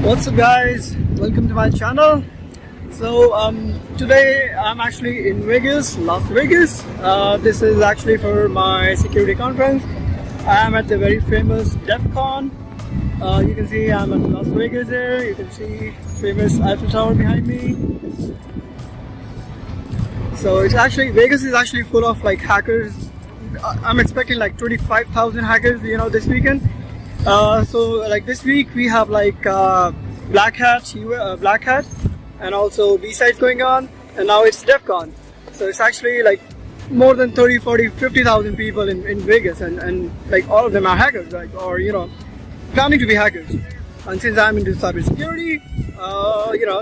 What's up guys, welcome to my channel. Today I'm actually in Vegas, Las Vegas. This is actually for my security conference. I'm at the very famous DefCon. You can see I'm in Las Vegas here. You can see famous Eiffel Tower behind me. So Vegas is actually full of like hackers. I'm expecting like 25,000 hackers, this weekend. So like this week we have like Black Hat, and also B-sides going on, and now it's DefCon. So it's actually like more than 30, 40, 50,000 people in Vegas, and like all of them are hackers, or planning to be hackers. And since I'm into cybersecurity,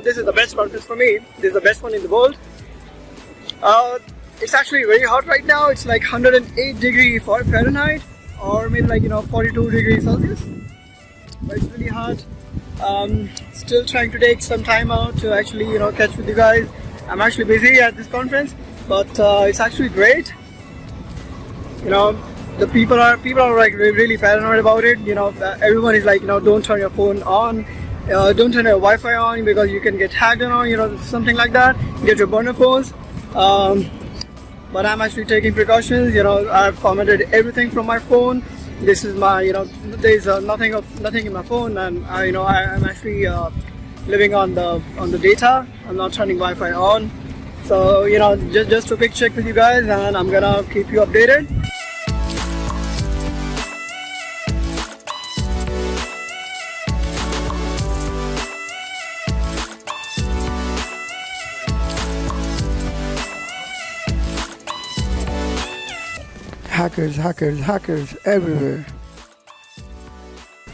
this is the best conference for me. This is the best one in the world. It's actually very hot right now. It's like 108 degrees Fahrenheit, or maybe like 42 degrees Celsius. But it's really hot. Still trying to take some time out to actually catch with you guys. I'm actually busy at this conference, but it's actually great. The people are like really paranoid about it. Everyone is like, don't turn your phone on, don't turn your Wi-Fi on because you can get hacked on, something like that. Get your burner phones. But I'm actually taking precautions. I've formatted everything from my phone. This is my, there's nothing in my phone, and I'm actually living on the data. I'm not turning Wi-Fi on. So just a quick check with you guys, and I'm gonna keep you updated. Hackers everywhere.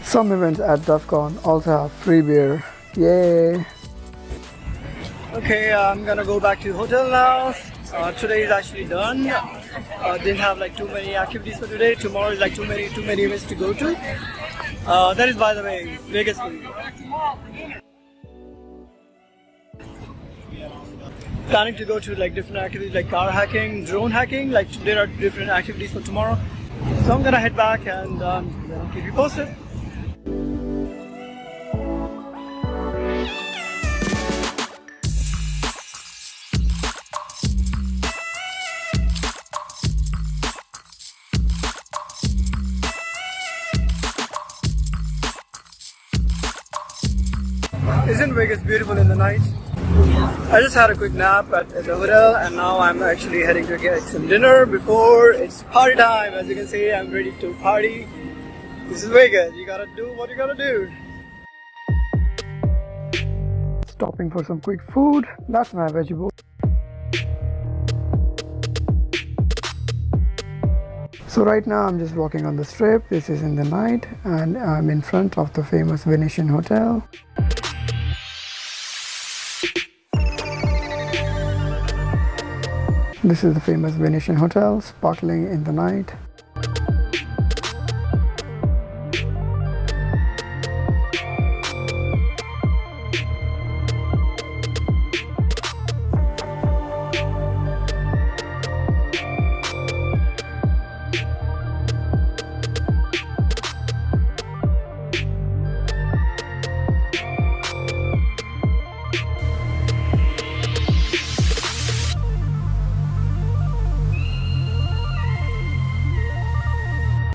Some events at DefCon also have free beer. Yay! Okay, I'm gonna go back to the hotel now. Today is actually done. Didn't have like too many activities for today. Tomorrow is like too many events to go to. That is, by the way, Vegas for you. Planning to go to like different activities like car hacking, drone hacking. Like there are different activities for tomorrow. So I'm gonna head back and keep you posted. Isn't Vegas beautiful in the night? I just had a quick nap at the hotel, and now I'm actually heading to get some dinner before it's party time. As you can see, I'm ready to party. This is Vegas. You gotta do what you gotta do. Stopping for some quick food. That's my veggie bowl. So right now I'm just walking on the strip. This is in the night, and I'm in front of the famous Venetian hotel. This is the famous Venetian hotel, sparkling in the night.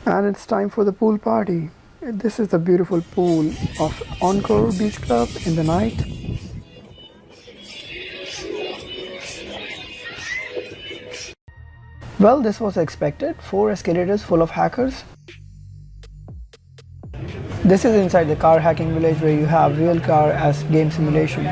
And it's time for the pool party. This is the beautiful pool of Encore Beach Club in the night. Well, this was expected. 4 escalators full of hackers. This is inside the car hacking village where you have real car as game simulation.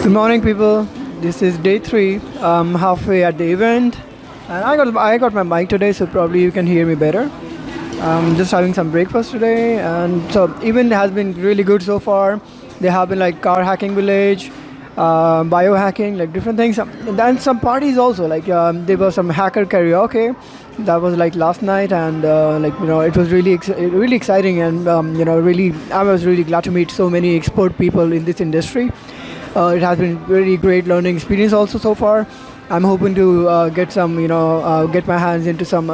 Good morning, people. This is day 3. I'm halfway at the event, and I got my mic today, so probably you can hear me better. I'm just having some breakfast today, and so event has been really good so far. They have been like car hacking village, biohacking, like different things. And some parties also, like there was some hacker karaoke that was like last night, and it was really exciting, and really I was really glad to meet so many expert people in this industry. It has been very great learning experience also so far. I'm hoping to get some get my hands into some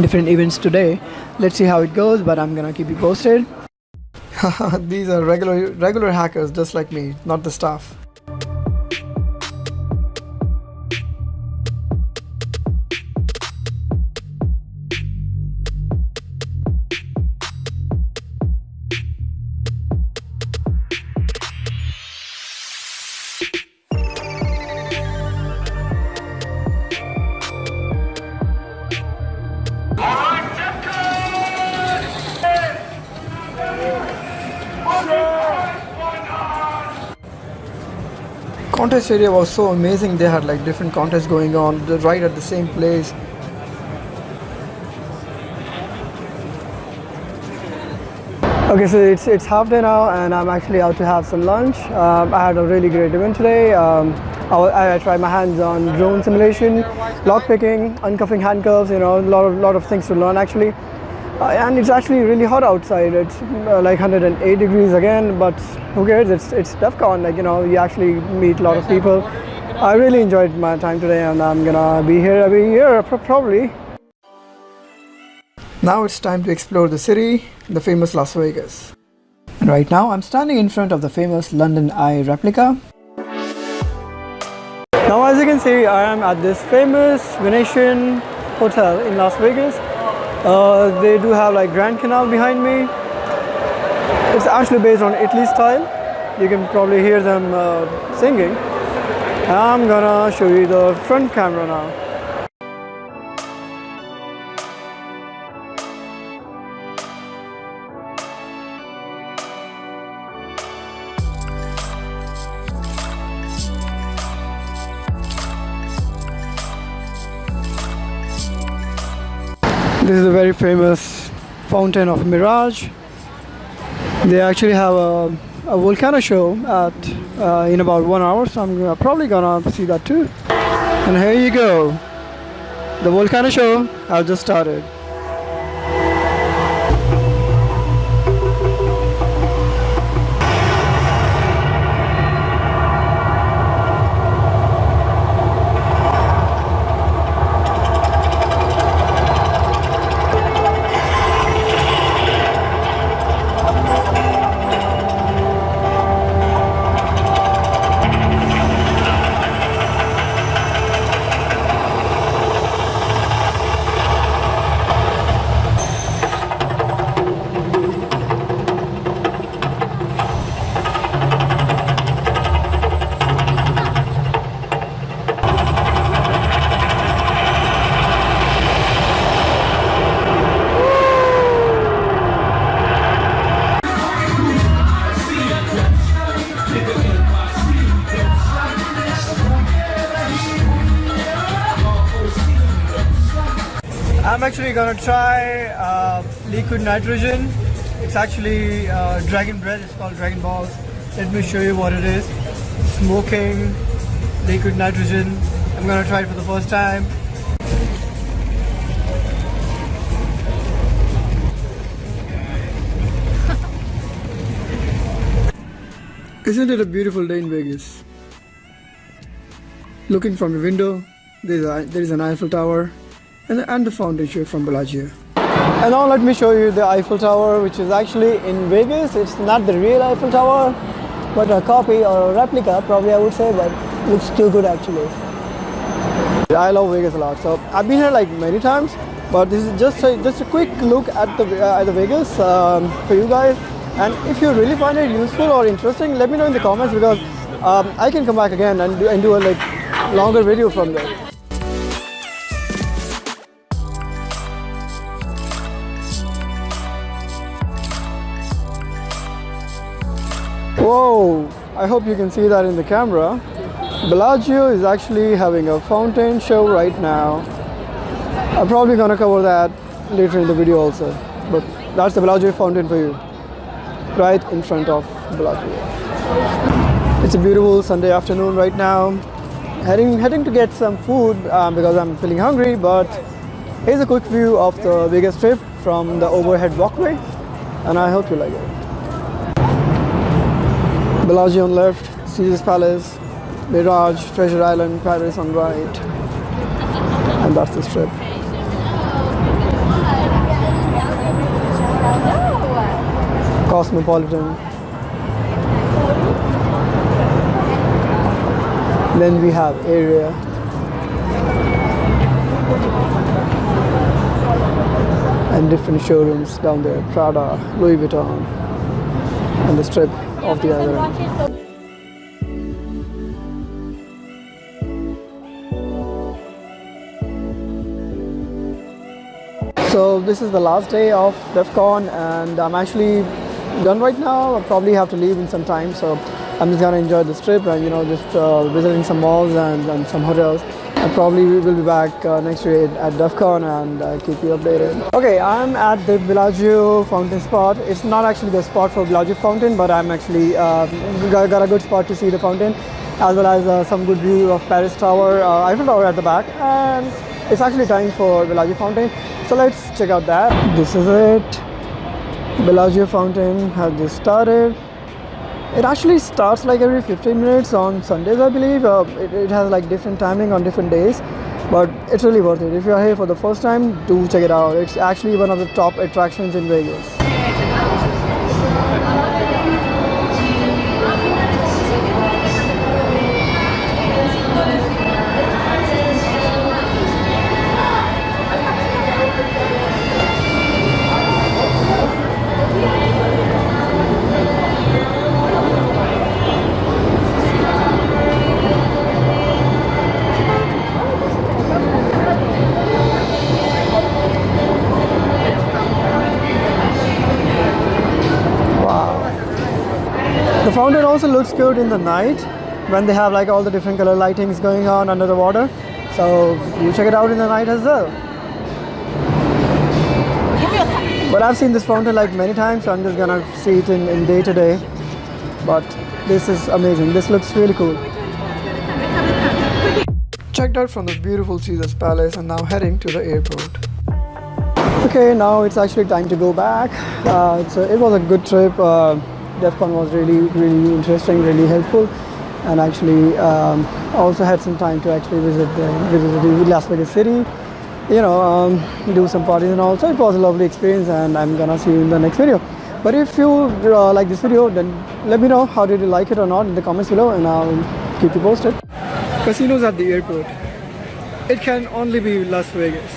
different events today. Let's see how it goes, but I'm gonna keep you posted. These are regular hackers just like me, not the staff. Contest area was so amazing. They had like different contests going on right at the same place. Okay, so it's half day now, and I'm actually out to have some lunch. I had a really great event today. I tried my hands on drone simulation, lock picking, uncuffing handcuffs. A lot of things to learn actually. And it's actually really hot outside. It's like 108 degrees again, but who cares? It's DefCon. You actually meet a lot of people. I really enjoyed my time today, and I'm gonna be here every year probably. Now it's time to explore the city, the famous Las Vegas. And right now I'm standing in front of the famous London Eye replica. Now as you can see, I am at this famous Venetian hotel in Las Vegas. They do have like Grand Canal behind me. It's actually based on Italy style. You can probably hear them singing. I'm gonna show you the front camera now. This is a very famous fountain of Mirage. They actually have a volcano show in about 1 hour, so I'm probably gonna see that too. And here you go. The volcano show has just started. I'm actually gonna try liquid nitrogen. It's actually dragon bread. It's called dragon balls. Let me show you what it is. Smoking liquid nitrogen. I'm gonna try it for the first time. Isn't it a beautiful day in Vegas? Looking from your window, there is an Eiffel Tower and the fountain show from Bellagio. And now let me show you the Eiffel Tower, which is actually in Vegas. It's not the real Eiffel Tower, but a copy or a replica, probably I would say, but looks too good actually. I love Vegas a lot, so I've been here like many times, but this is just a quick look at the Vegas for you guys. And if you really find it useful or interesting, let me know in the comments, because I can come back again and do a like longer video from there. Whoa! I hope you can see that in the camera. Bellagio is actually having a fountain show right now. I'm probably gonna cover that later in the video also. But that's the Bellagio fountain for you, right in front of Bellagio. It's a beautiful Sunday afternoon right now. Heading to get some food because I'm feeling hungry. But here's a quick view of the Vegas Strip from the overhead walkway, and I hope you like it. Bellagio on left, Caesar's Palace, Mirage, Treasure Island, Paris on right, and that's the Strip. Cosmopolitan. Then we have area. And different showrooms down there, Prada, Louis Vuitton, and the Strip of the other end. So this is the last day of DefCon, and I'm actually done right now. I'll probably have to leave in some time, so I'm just gonna enjoy the Strip and just visiting some malls and some hotels. I probably will be back next year at DefCon and keep you updated. Okay, I'm at the Bellagio fountain spot. It's not actually the spot for Bellagio fountain, but I'm actually got a good spot to see the fountain, as well as some good view of Paris Tower, Eiffel Tower at the back, and it's actually time for Bellagio fountain. So let's check out that. This is it. Bellagio fountain has just started. It actually starts like every 15 minutes on Sundays, I believe. It has like different timing on different days, but it's really worth it. If you're here for the first time, do check it out. It's actually one of the top attractions in Vegas. The fountain also looks good in the night when they have like all the different color lightings going on under the water. So you check it out in the night as well. But I've seen this fountain like many times, so I'm just gonna see it in day to day. But this is amazing. This looks really cool. Checked out from the beautiful Caesar's Palace and now heading to the airport. Okay, now it's actually time to go back. It was a good trip. DefCon was really interesting, really helpful, and actually also had some time to actually visit the Las Vegas city, do some parties and all. So it was a lovely experience, and I'm gonna see you in the next video. But if you like this video, then let me know how did you like it or not in the comments below, and I'll keep you posted. Casinos at the airport. It can only be Las Vegas.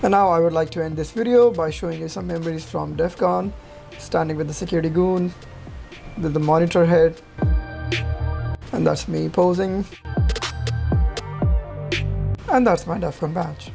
And now I would like to end this video by showing you some memories from DefCon. Standing with the security goon, with the monitor head, and that's me posing, and that's my DefCon badge.